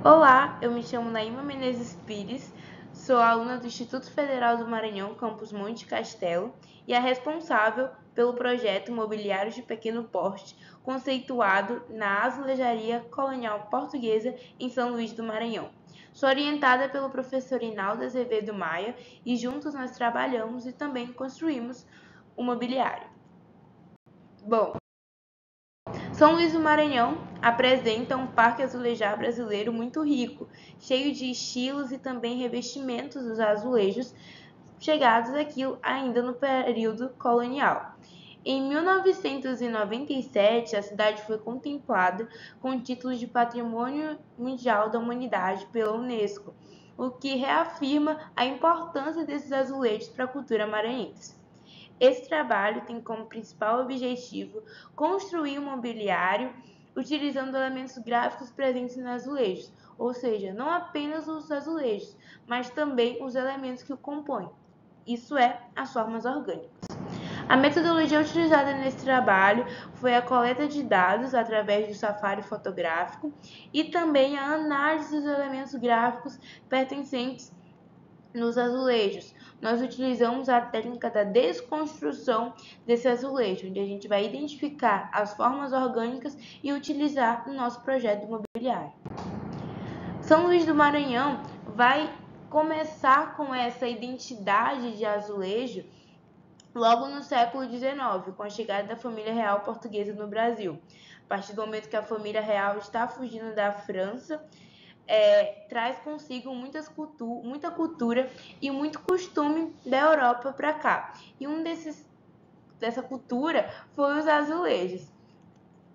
Olá, eu me chamo Naíma Menezes Pires, sou aluna do Instituto Federal do Maranhão, campus Monte Castelo, e a responsável pelo projeto Mobiliário de Pequeno Porte, conceituado na azulejaria colonial portuguesa em São Luís do Maranhão. Sou orientada pelo professor Hinaldo Azevedo Maia e juntos nós trabalhamos e também construímos o mobiliário. Bom, São Luís do Maranhão apresenta um parque azulejar brasileiro muito rico, cheio de estilos e também revestimentos dos azulejos chegados aqui ainda no período colonial. Em 1997, a cidade foi contemplada com o título de Patrimônio Mundial da Humanidade pela Unesco, o que reafirma a importância desses azulejos para a cultura maranhense. Esse trabalho tem como principal objetivo construir um mobiliário utilizando elementos gráficos presentes nos azulejos, ou seja, não apenas os azulejos, mas também os elementos que o compõem, isso é, as formas orgânicas. A metodologia utilizada nesse trabalho foi a coleta de dados através do safari fotográfico e também a análise dos elementos gráficos pertencentes nos azulejos. Nós utilizamos a técnica da desconstrução desse azulejo, onde a gente vai identificar as formas orgânicas e utilizar no nosso projeto imobiliário. São Luís do Maranhão vai começar com essa identidade de azulejo logo no século XIX, com a chegada da família real portuguesa no Brasil. A partir do momento que a família real está fugindo da França, traz consigo muita cultura e muito costume da Europa para cá. E dessa cultura foi os azulejos.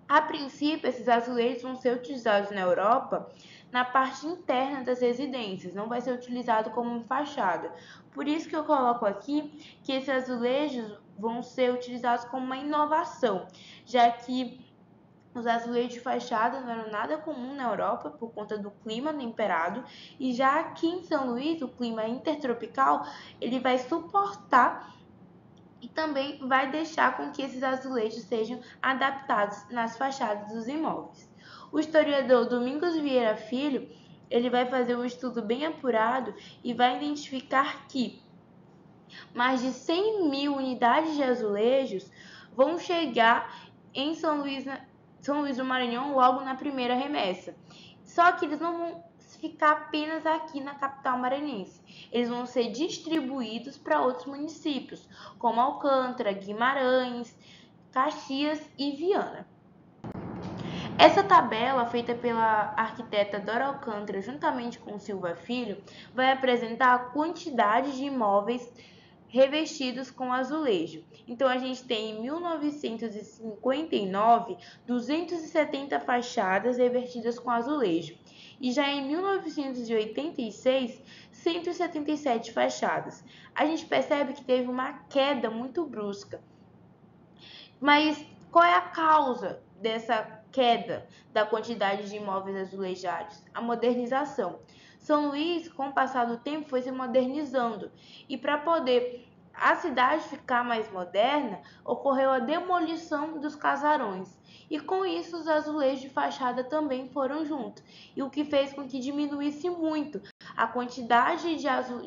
A princípio, esses azulejos vão ser utilizados na Europa na parte interna das residências, não vai ser utilizado como fachada. Por isso que eu coloco aqui que esses azulejos vão ser utilizados como uma inovação, já que os azulejos de fachada não eram nada comum na Europa por conta do clima temperado, e já aqui em São Luís, o clima intertropical, ele vai suportar e também vai deixar com que esses azulejos sejam adaptados nas fachadas dos imóveis. O historiador Domingos Vieira Filho, ele vai fazer um estudo bem apurado e vai identificar que mais de 100.000 unidades de azulejos vão chegar em São Luís do Maranhão logo na primeira remessa. Só que eles não vão ficar apenas aqui na capital maranhense. Eles vão ser distribuídos para outros municípios, como Alcântara, Guimarães, Caxias e Viana. Essa tabela, feita pela arquiteta Dora Alcântara, juntamente com Silva Filho, vai apresentar a quantidade de imóveis revestidos com azulejo. Então, a gente tem em 1959, 270 fachadas revestidas com azulejo. E já em 1986, 177 fachadas. A gente percebe que teve uma queda muito brusca. Mas qual é a causa dessa queda da quantidade de imóveis azulejados? A modernização. São Luís, com o passar do tempo, foi se modernizando, e para poder a cidade ficar mais moderna, ocorreu a demolição dos casarões, e com isso os azulejos de fachada também foram junto, e o que fez com que diminuísse muito a quantidade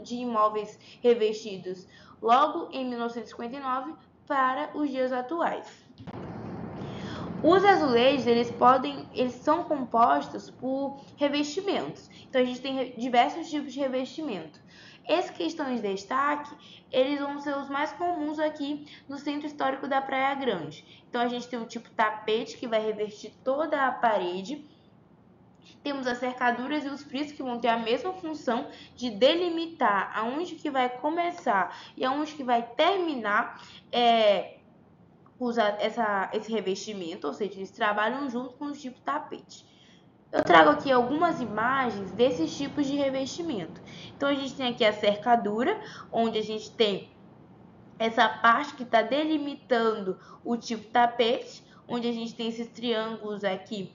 de imóveis revestidos logo em 1959 para os dias atuais. Os azulejos, eles são compostos por revestimentos. Então, a gente tem diversos tipos de revestimento. Esses que estão em destaque, eles vão ser os mais comuns aqui no Centro Histórico da Praia Grande. Então, a gente tem o tipo tapete, que vai revestir toda a parede. Temos as cercaduras e os frisos, que vão ter a mesma função de delimitar aonde que vai começar e aonde que vai terminar esse revestimento, ou seja, eles trabalham junto com o tipo tapete. Eu trago aqui algumas imagens desses tipos de revestimento. Então, a gente tem aqui a cercadura, onde a gente tem essa parte que está delimitando o tipo tapete, onde a gente tem esses triângulos aqui,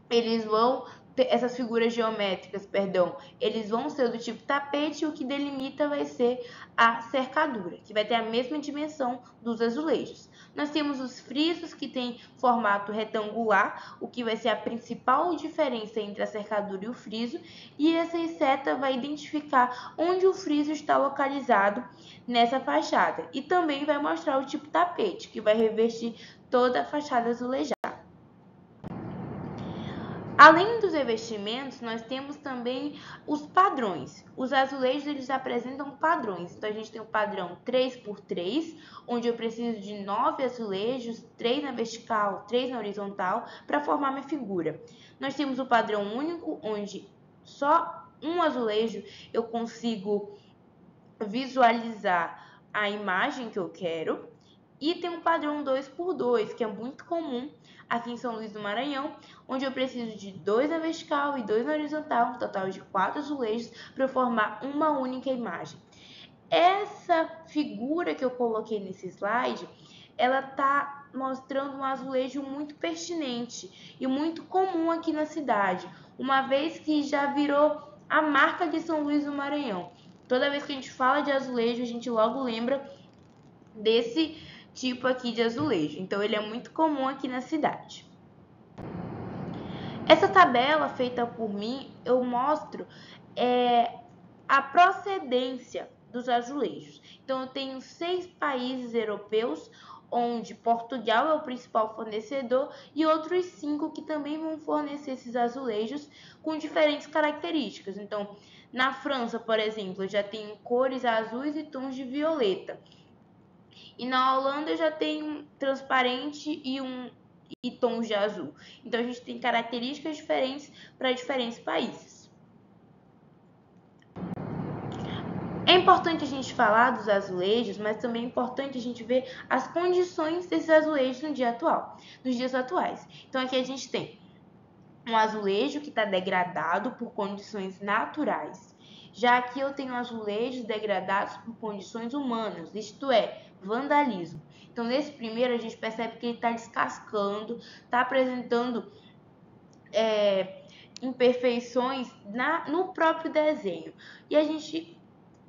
eles vão essas figuras geométricas, perdão, eles vão ser do tipo tapete, e o que delimita vai ser a cercadura, que vai ter a mesma dimensão dos azulejos. Nós temos os frisos, que tem formato retangular, o que vai ser a principal diferença entre a cercadura e o friso, e essa seta vai identificar onde o friso está localizado nessa fachada, e também vai mostrar o tipo tapete, que vai revestir toda a fachada azulejada. Além dos revestimentos, nós temos também os padrões. Os azulejos, eles apresentam padrões. Então, a gente tem o padrão 3x3, onde eu preciso de 9 azulejos, 3 na vertical, 3 na horizontal, para formar minha figura. Nós temos o padrão único, onde só um azulejo eu consigo visualizar a imagem que eu quero. E tem um padrão 2x2, que é muito comum aqui em São Luís do Maranhão, onde eu preciso de 2 na vertical e 2 na horizontal, um total de 4 azulejos, para formar uma única imagem. Essa figura que eu coloquei nesse slide, ela está mostrando um azulejo muito pertinente e muito comum aqui na cidade, uma vez que já virou a marca de São Luís do Maranhão. Toda vez que a gente fala de azulejo, a gente logo lembra desse tipo aqui de azulejo. Então, ele é muito comum aqui na cidade. Essa tabela feita por mim, eu mostro a procedência dos azulejos. Então, eu tenho 6 países europeus, onde Portugal é o principal fornecedor, e outros 5 que também vão fornecer esses azulejos com diferentes características. Então, na França, por exemplo, eu já tenho cores azuis e tons de violeta. E na Holanda eu já tenho transparente e tons de azul. Então, a gente tem características diferentes para diferentes países. É importante a gente falar dos azulejos, mas também é importante a gente ver as condições desses azulejos no dia atual, nos dias atuais. Então, aqui a gente tem um azulejo que está degradado por condições naturais. Já aqui eu tenho azulejos degradados por condições humanas, isto é, vandalismo. Então, nesse primeiro, a gente percebe que ele está descascando, está apresentando imperfeições no próprio desenho. E a gente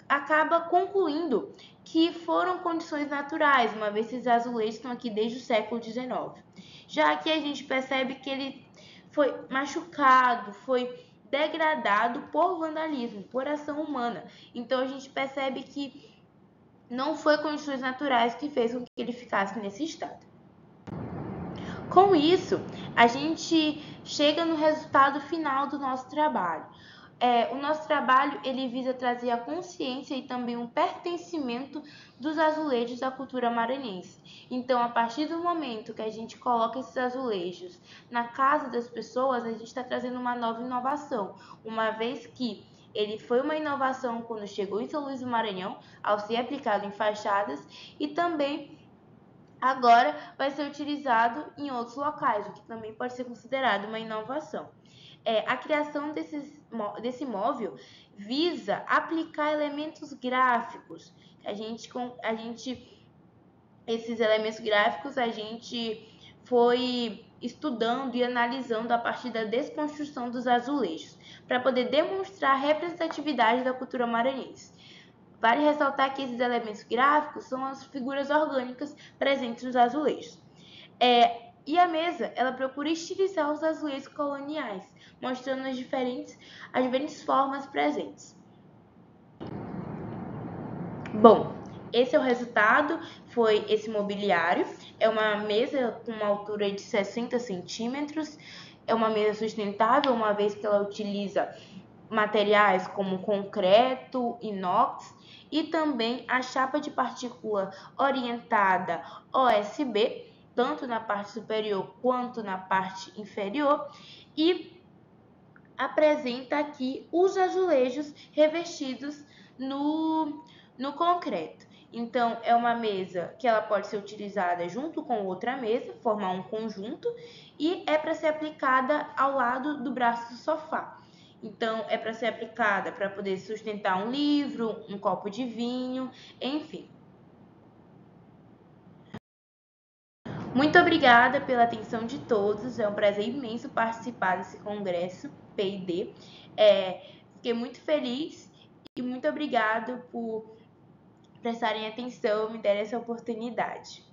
acaba concluindo que foram condições naturais, uma vez que esses azulejos estão aqui desde o século XIX. Já aqui a gente percebe que ele foi machucado, foi degradado por vandalismo, por ação humana. Então, a gente percebe que não foi condições naturais que fez com que ele ficasse nesse estado. Com isso, a gente chega no resultado final do nosso trabalho. O nosso trabalho ele visa trazer a consciência e também um pertencimento dos azulejos da cultura maranhense. Então, a partir do momento que a gente coloca esses azulejos na casa das pessoas, a gente está trazendo uma nova inovação, uma vez que ele foi uma inovação quando chegou em São Luís do Maranhão, ao ser aplicado em fachadas, e também agora vai ser utilizado em outros locais, o que também pode ser considerado uma inovação. A criação desse móvel visa aplicar elementos gráficos. Esses elementos gráficos a gente foi estudando e analisando a partir da desconstrução dos azulejos, para poder demonstrar a representatividade da cultura maranhense. Vale ressaltar que esses elementos gráficos são as figuras orgânicas presentes nos azulejos. E a mesa, ela procura estilizar os azulejos coloniais, mostrando as diferentes formas presentes. Bom, esse é o resultado, foi esse mobiliário. É uma mesa com uma altura de 60 centímetros. É uma mesa sustentável, uma vez que ela utiliza materiais como concreto, inox e também a chapa de partícula orientada OSB, tanto na parte superior quanto na parte inferior, e apresenta aqui os azulejos revestidos no concreto. Então, é uma mesa que ela pode ser utilizada junto com outra mesa, formar um conjunto, e é para ser aplicada ao lado do braço do sofá. Então, é para ser aplicada para poder sustentar um livro, um copo de vinho, enfim. Muito obrigada pela atenção de todos, é um prazer imenso participar desse congresso P&D. Fiquei muito feliz e muito obrigado por prestarem atenção e me derem essa oportunidade.